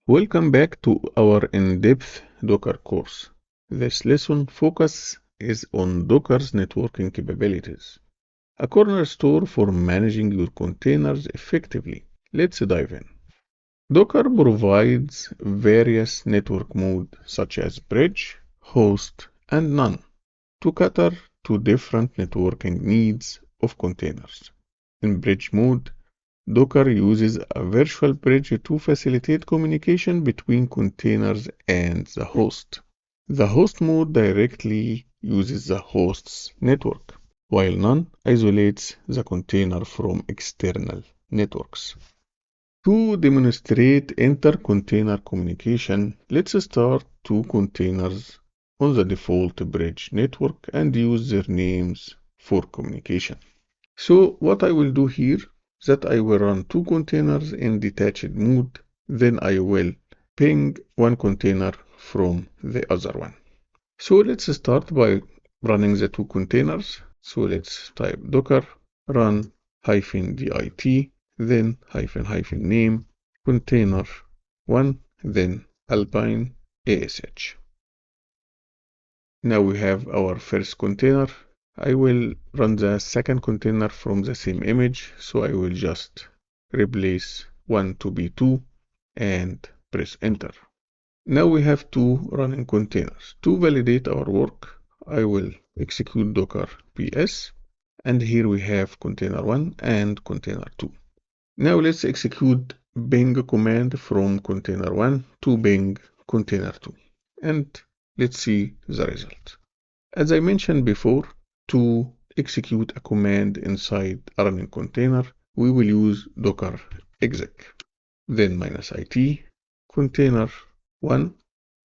Welcome back to our in-depth Docker course. This lesson focus is on Docker's networking capabilities, a cornerstone for managing your containers effectively. Let's dive in. Docker provides various network modes such as bridge, host, and none to cater to different networking needs of containers. In bridge mode, Docker uses a virtual bridge to facilitate communication between containers and the host. The host mode directly uses the host's network, while none isolates the container from external networks. To demonstrate inter-container communication, let's start two containers on the default bridge network and use their names for communication. So what I will do here that I will run two containers in detached mode, then I will ping one container from the other one. So let's start by running the two containers. So let's type docker run -dit, then --name container 1, then alpine ash. Now we have our first container. I will run the second container from the same image, so I will just replace 1 to be 2 and press enter. Now we have two running containers. To validate our work, I will execute docker ps, and here we have container 1 and container 2. Now let's execute ping command from container 1 to ping container 2, and let's see the result. As I mentioned before, to execute a command inside a running container, we will use docker exec, then -it, container 1,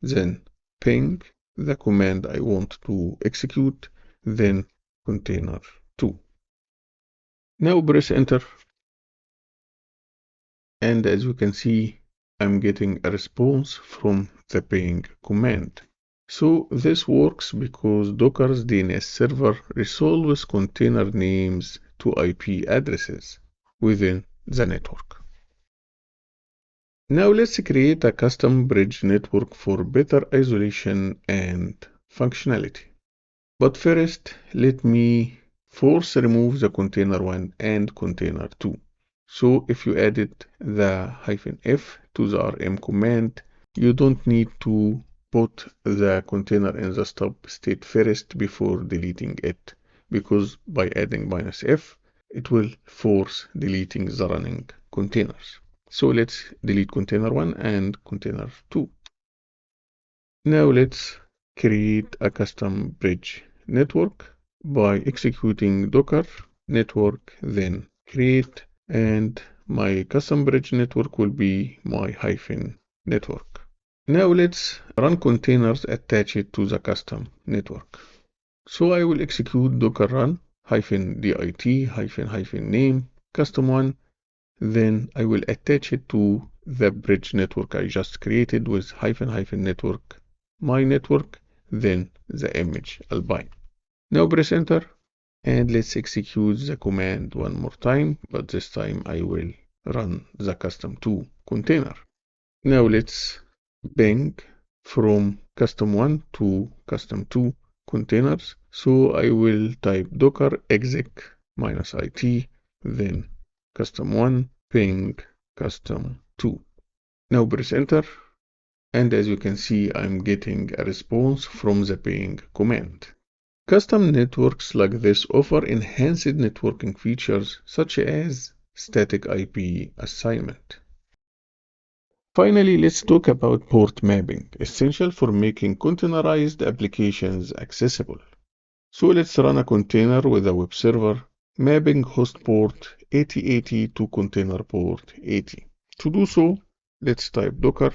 then ping the command I want to execute, then container 2. Now press enter, and as you can see, I'm getting a response from the ping command. So this works because Docker's DNS server resolves container names to IP addresses within the network. Now let's create a custom bridge network for better isolation and functionality. But first, let me force remove the container 1 and container 2. So if you added the -f to the rm command, you don't need to put the container in the stop state first before deleting it, because by adding -f, it will force deleting the running containers. So let's delete container 1 and container 2. Now let's create a custom bridge network by executing docker network, then create, and my custom bridge network will be my -network. Now let's run containers attached to the custom network. So I will execute docker run -dit -name custom1, then I will attach it to the bridge network I just created with -network my network, then the image alpine. Now press enter, and let's execute the command one more time, but this time I will run the custom2 container. Now let's ping from custom1 to custom2 containers. So I will type docker exec -it, then custom1 ping custom2. Now press enter, and as you can see, I'm getting a response from the ping command. Custom networks like this offer enhanced networking features such as static IP assignment. Finally, let's talk about port mapping, essential for making containerized applications accessible. So let's run a container with a web server mapping host port 8080 to container port 80. To do so, let's type docker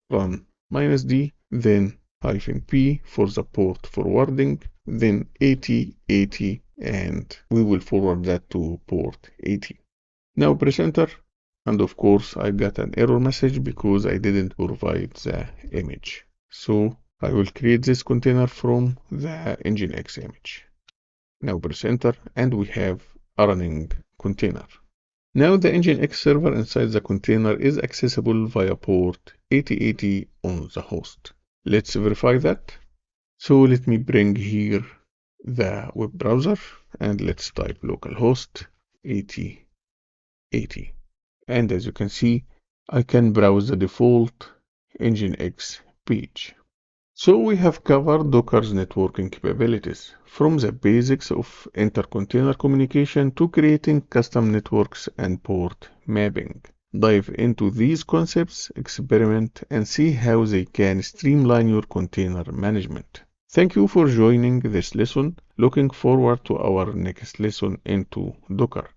run -d, then -p for the port forwarding, then 8080, and we will forward that to port 80. Now press enter, and of course I got an error message because I didn't provide the image. So I will create this container from the Nginx image. Now press enter, and we have a running container. Now the Nginx server inside the container is accessible via port 8080 on the host. Let's verify that. So let me bring here the web browser and let's type localhost 8080. And as you can see, I can browse the default Nginx page. So we have covered Docker's networking capabilities, from the basics of inter-container communication to creating custom networks and port mapping. Dive into these concepts, experiment, and see how they can streamline your container management. Thank you for joining this lesson. Looking forward to our next lesson into Docker.